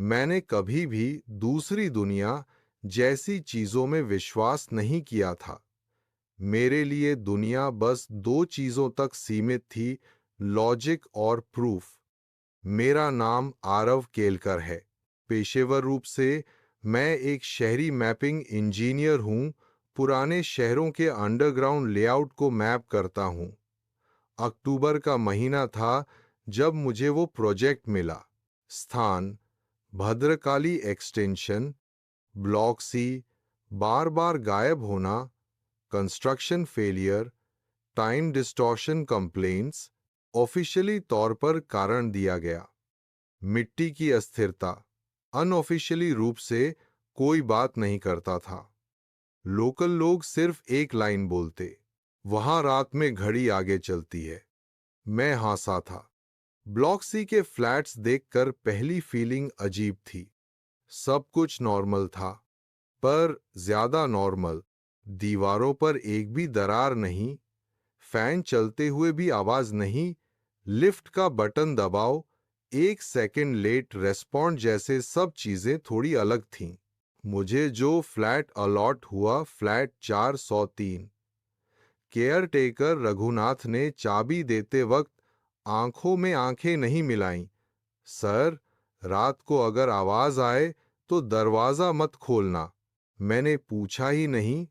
मैंने कभी भी दूसरी दुनिया जैसी चीजों में विश्वास नहीं किया था। मेरे लिए दुनिया बस दो चीजों तक सीमित थी, लॉजिक और प्रूफ। मेरा नाम आरव केलकर है। पेशेवर रूप से मैं एक शहरी मैपिंग इंजीनियर हूं। पुराने शहरों के अंडरग्राउंड लेआउट को मैप करता हूं। अक्टूबर का महीना था जब मुझे वो प्रोजेक्ट मिला। स्थान भद्रकाली एक्सटेंशन। Block C. बार बार गायब होना, construction failure, time distortion complaints. Officially तौर पर कारण दिया गया, मिट्टी की अस्थिरता। अनऑफिशियली रूप से कोई बात नहीं करता था। लोकल लोग सिर्फ एक लाइन बोलते, वहां रात में घड़ी आगे चलती है। मैं हंसा था। ब्लॉक सी के फ्लैट्स देखकर पहली फीलिंग अजीब थी। सब कुछ नॉर्मल था, पर ज्यादा नॉर्मल। दीवारों पर एक भी दरार नहीं, फैन चलते हुए भी आवाज नहीं, लिफ्ट का बटन दबाओ, एक सेकंड लेट रेस्पॉन्ड जैसे सब चीजें थोड़ी अलग थीं। मुझे जो फ्लैट अलॉट हुआ, फ्लैट 403। केयर टेकर रघुनाथ ने चाबी देते वक्त आंखों में आंखें नहीं मिलाईं। सर, रात को अगर आवाज आए तो दरवाजा मत खोलना। मैंने पूछा ही नहीं,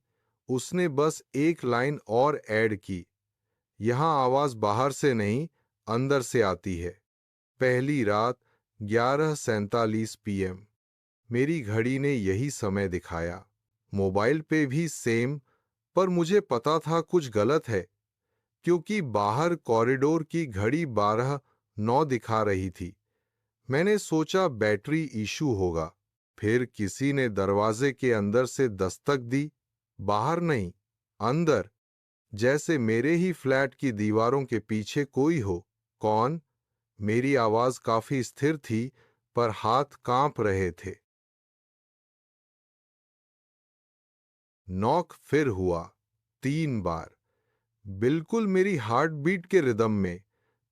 उसने बस एक लाइन और ऐड की, यहां आवाज बाहर से नहीं, अंदर से आती है। पहली रात 11:47 PM। मेरी घड़ी ने यही समय दिखाया। मोबाइल पे भी सेम। पर मुझे पता था कुछ गलत है, क्योंकि बाहर कॉरिडोर की घड़ी 12:09 दिखा रही थी। मैंने सोचा बैटरी इशू होगा। फिर किसी ने दरवाजे के अंदर से दस्तक दी। बाहर नहीं, अंदर, जैसे मेरे ही फ्लैट की दीवारों के पीछे कोई हो। कौन? मेरी आवाज काफी स्थिर थी, पर हाथ कांप रहे थे। नॉक फिर हुआ, 3 बार, बिल्कुल मेरी हार्ट बीट के रिदम में।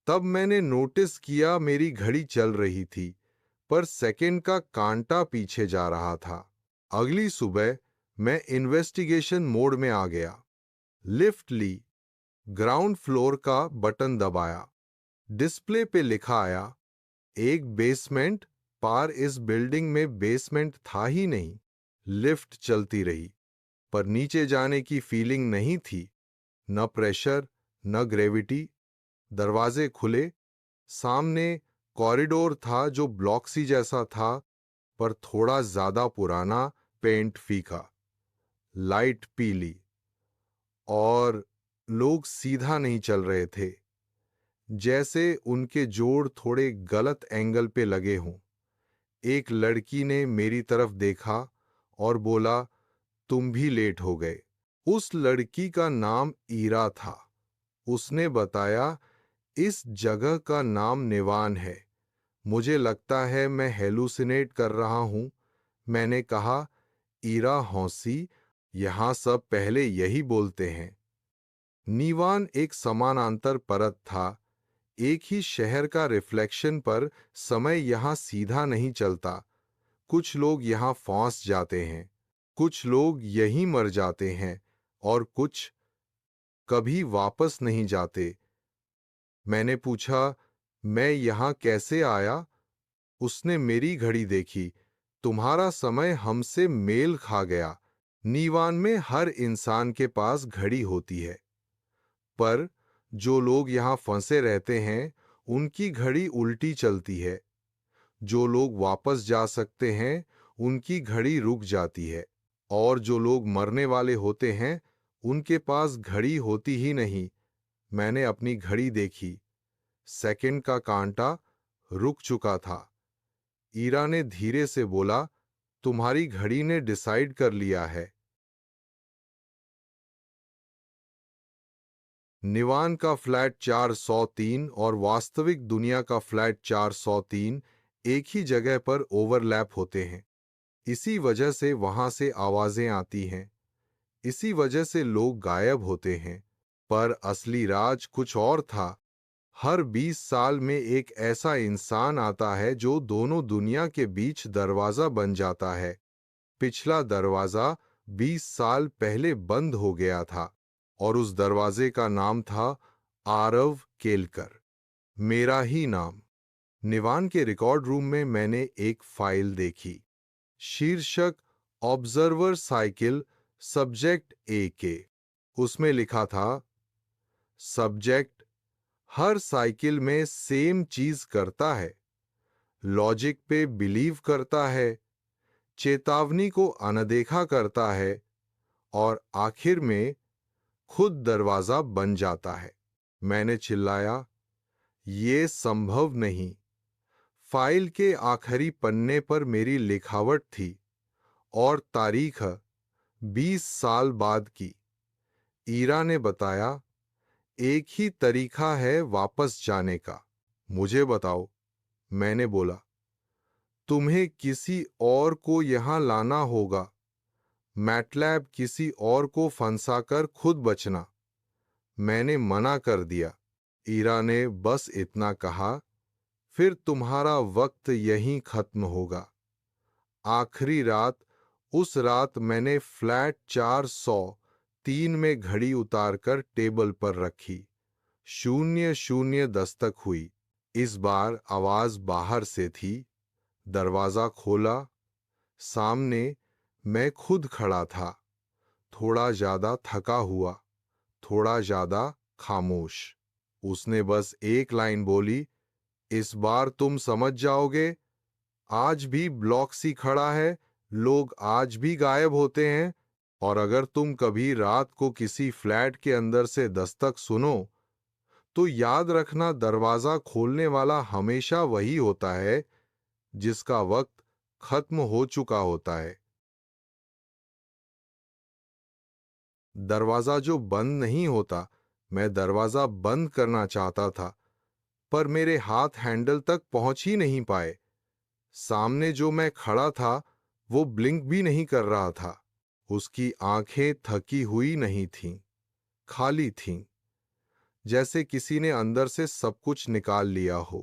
तब मैंने नोटिस किया मेरी घड़ी चल रही थी, पर सेकंड का कांटा पीछे जा रहा था। अगली सुबह मैं इन्वेस्टिगेशन मोड में आ गया। लिफ्ट ली, ग्राउंड फ्लोर का बटन दबाया। डिस्प्ले पे लिखा आया, एक बेसमेंट पार। इस बिल्डिंग में बेसमेंट था ही नहीं। लिफ्ट चलती रही, पर नीचे जाने की फीलिंग नहीं थी। न प्रेशर, न ग्रेविटी। दरवाजे खुले, सामने कॉरिडोर था जो ब्लॉक सी जैसा था, पर थोड़ा ज्यादा पुराना, पेंट फीका, लाइट पीली। और लोग सीधा नहीं चल रहे थे, जैसे उनके जोड़ थोड़े गलत एंगल पे लगे हों। एक लड़की ने मेरी तरफ देखा और बोला, तुम भी लेट हो गए। उस लड़की का नाम ईरा था। उसने बताया, इस जगह का नाम निवान है। मुझे लगता है मैं हेलुसिनेट कर रहा हूं। मैंने कहा, ईरा हौसी, यहां सब पहले यही बोलते हैं। नीवान एक समानांतर परत था, एक ही शहर का रिफ्लेक्शन, पर समय यहां सीधा नहीं चलता। कुछ लोग यहां फंस जाते हैं, कुछ लोग यहीं मर जाते हैं, और कुछ कभी वापस नहीं जाते। मैंने पूछा, मैं यहां कैसे आया? उसने मेरी घड़ी देखी। तुम्हारा समय हमसे मेल खा गया। नीवान में हर इंसान के पास घड़ी होती है, पर जो लोग यहां फंसे रहते हैं, उनकी घड़ी उल्टी चलती है। जो लोग वापस जा सकते हैं, उनकी घड़ी रुक जाती है, और जो लोग मरने वाले होते हैं, उनके पास घड़ी होती ही नहीं। मैंने अपनी घड़ी देखी, सेकंड का कांटा रुक चुका था। ईरा ने धीरे से बोला, तुम्हारी घड़ी ने डिसाइड कर लिया है। निवान का फ्लैट 403 और वास्तविक दुनिया का फ्लैट 403 एक ही जगह पर ओवरलैप होते हैं। इसी वजह से वहां से आवाजें आती हैं, इसी वजह से लोग गायब होते हैं। पर असली राज कुछ और था। हर 20 साल में एक ऐसा इंसान आता है जो दोनों दुनिया के बीच दरवाजा बन जाता है। पिछला दरवाजा 20 साल पहले बंद हो गया था और उस दरवाजे का नाम था आरव केलकर, मेरा ही नाम। निवान के रिकॉर्ड रूम में मैंने एक फाइल देखी। शीर्षक ऑब्जर्वर साइकिल, सब्जेक्ट ए के। उसमें लिखा था, सब्जेक्ट हर साइकिल में सेम चीज करता है, लॉजिक पे बिलीव करता है, चेतावनी को अनदेखा करता है और आखिर में खुद दरवाजा बन जाता है। मैंने चिल्लाया, ये संभव नहीं। फाइल के आखिरी पन्ने पर मेरी लिखावट थी और तारीख 20 साल बाद की। ईरा ने बताया, एक ही तरीका है वापस जाने का। मुझे बताओ, मैंने बोला। तुम्हें किसी और को यहां लाना होगा, मैटलैब किसी और को फंसाकर खुद बचना। मैंने मना कर दिया। ईरा ने बस इतना कहा, फिर तुम्हारा वक्त यहीं खत्म होगा। आखिरी रात, उस रात मैंने फ्लैट 403 में घड़ी उतारकर टेबल पर रखी। 00 दस्तक हुई। इस बार आवाज बाहर से थी। दरवाजा खोला। सामने मैं खुद खड़ा था, थोड़ा ज्यादा थका हुआ, थोड़ा ज्यादा खामोश। उसने बस एक लाइन बोली, इस बार तुम समझ जाओगे। आज भी ब्लॉक सी खड़ा है, लोग आज भी गायब होते हैं, और अगर तुम कभी रात को किसी फ्लैट के अंदर से दस्तक सुनो तो याद रखना, दरवाजा खोलने वाला हमेशा वही होता है जिसका वक्त खत्म हो चुका होता है। दरवाजा जो बंद नहीं होता, मैं दरवाजा बंद करना चाहता था, पर मेरे हाथ हैंडल तक पहुंच ही नहीं पाए। सामने जो मैं खड़ा था वो ब्लिंक भी नहीं कर रहा था। उसकी आंखें थकी हुई नहीं थीं, खाली थीं, जैसे किसी ने अंदर से सब कुछ निकाल लिया हो।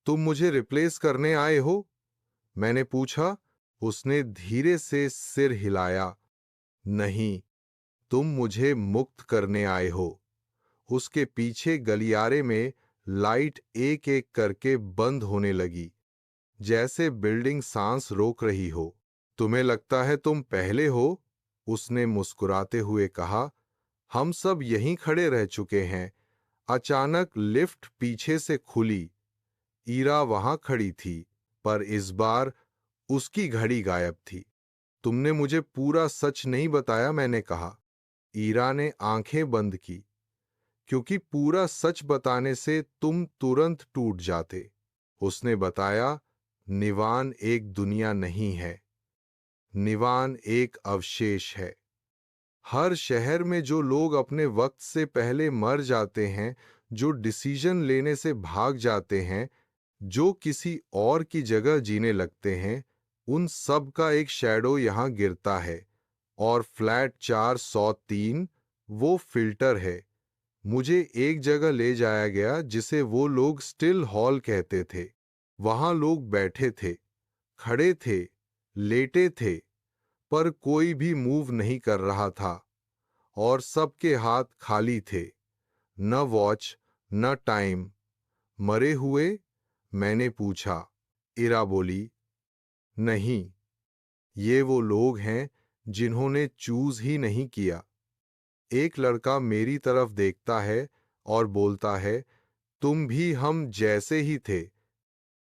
तुम मुझे रिप्लेस करने आए हो? मैंने पूछा। उसने धीरे से सिर हिलाया। नहीं, तुम मुझे मुक्त करने आए हो। उसके पीछे गलियारे में लाइट एक एक करके बंद होने लगी, जैसे बिल्डिंग सांस रोक रही हो। तुम्हें लगता है तुम पहले हो? उसने मुस्कुराते हुए कहा। हम सब यहीं खड़े रह चुके हैं। अचानक लिफ्ट पीछे से खुली। ईरा वहां खड़ी थी, पर इस बार उसकी घड़ी गायब थी। तुमने मुझे पूरा सच नहीं बताया, मैंने कहा। ईरा ने आंखें बंद की, क्योंकि पूरा सच बताने से तुम तुरंत टूट जाते। उसने बताया, निवान एक दुनिया नहीं है, निवान एक अवशेष है। हर शहर में जो लोग अपने वक्त से पहले मर जाते हैं, जो डिसीजन लेने से भाग जाते हैं, जो किसी और की जगह जीने लगते हैं, उन सब का एक शैडो यहां गिरता है। और फ्लैट 403 वो फिल्टर है। मुझे एक जगह ले जाया गया जिसे वो लोग स्टिल हॉल कहते थे। वहां लोग बैठे थे, खड़े थे, लेटे थे, पर कोई भी मूव नहीं कर रहा था और सबके हाथ खाली थे। न वॉच, न टाइम। मरे हुए? मैंने पूछा। इरा बोली, नहीं, ये वो लोग हैं जिन्होंने चूज ही नहीं किया। एक लड़का मेरी तरफ देखता है और बोलता है, तुम भी हम जैसे ही थे।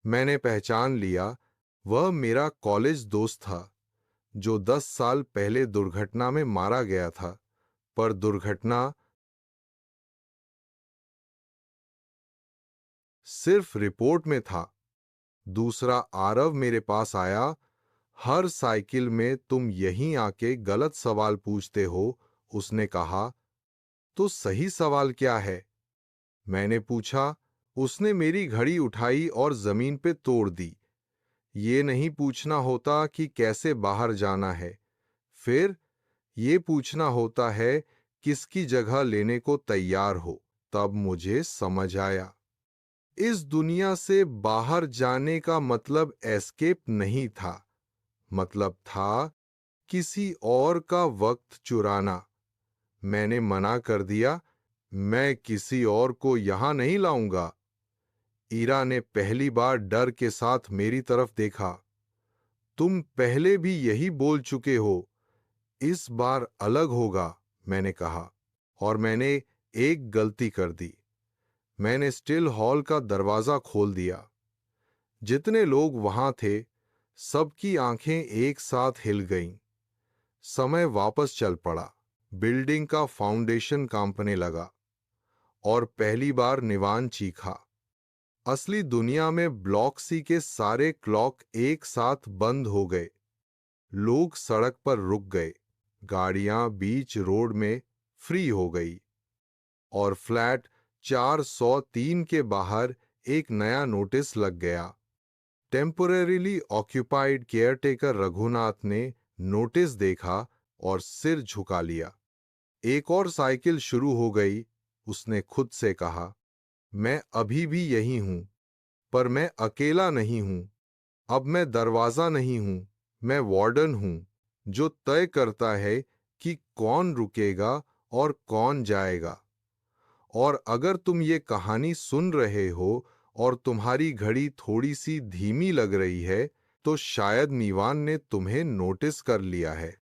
मैंने पहचान लिया, वह मेरा कॉलेज दोस्त था जो 10 साल पहले दुर्घटना में मारा गया था। पर दुर्घटना सिर्फ रिपोर्ट में था। दूसरा आरव मेरे पास आया। हर साइकिल में तुम यहीं आके गलत सवाल पूछते हो, उसने कहा। तो सही सवाल क्या है? मैंने पूछा। उसने मेरी घड़ी उठाई और जमीन पे तोड़ दी। ये नहीं पूछना होता कि कैसे बाहर जाना है, फिर ये पूछना होता है किसकी जगह लेने को तैयार हो। तब मुझे समझ आया, इस दुनिया से बाहर जाने का मतलब एस्केप नहीं था, मतलब था किसी और का वक्त चुराना। मैंने मना कर दिया, मैं किसी और को यहां नहीं लाऊंगा। ईरा ने पहली बार डर के साथ मेरी तरफ देखा। तुम पहले भी यही बोल चुके हो, इस बार अलग होगा, मैंने कहा। और मैंने एक गलती कर दी। मैंने स्टिल हॉल का दरवाजा खोल दिया। जितने लोग वहां थे, सबकी आंखें एक साथ हिल गईं। समय वापस चल पड़ा। बिल्डिंग का फाउंडेशन कांपने लगा और पहली बार निवान चीखा। असली दुनिया में ब्लॉक सी के सारे क्लॉक एक साथ बंद हो गए। लोग सड़क पर रुक गए, गाड़ियां बीच रोड में फ्री हो गई और फ्लैट 403 के बाहर एक नया नोटिस लग गया। टेम्पोरेरीली ऑक्यूपाइड केयरटेकर रघुनाथ ने नोटिस देखा और सिर झुका लिया। एक और साइकिल शुरू हो गई। उसने खुद से कहा, मैं अभी भी यही हूं, पर मैं अकेला नहीं हूं। अब मैं दरवाजा नहीं हूं, मैं वार्डन हूं, जो तय करता है कि कौन रुकेगा और कौन जाएगा। और अगर तुम ये कहानी सुन रहे हो और तुम्हारी घड़ी थोड़ी सी धीमी लग रही है, तो शायद नीवान ने तुम्हें नोटिस कर लिया है।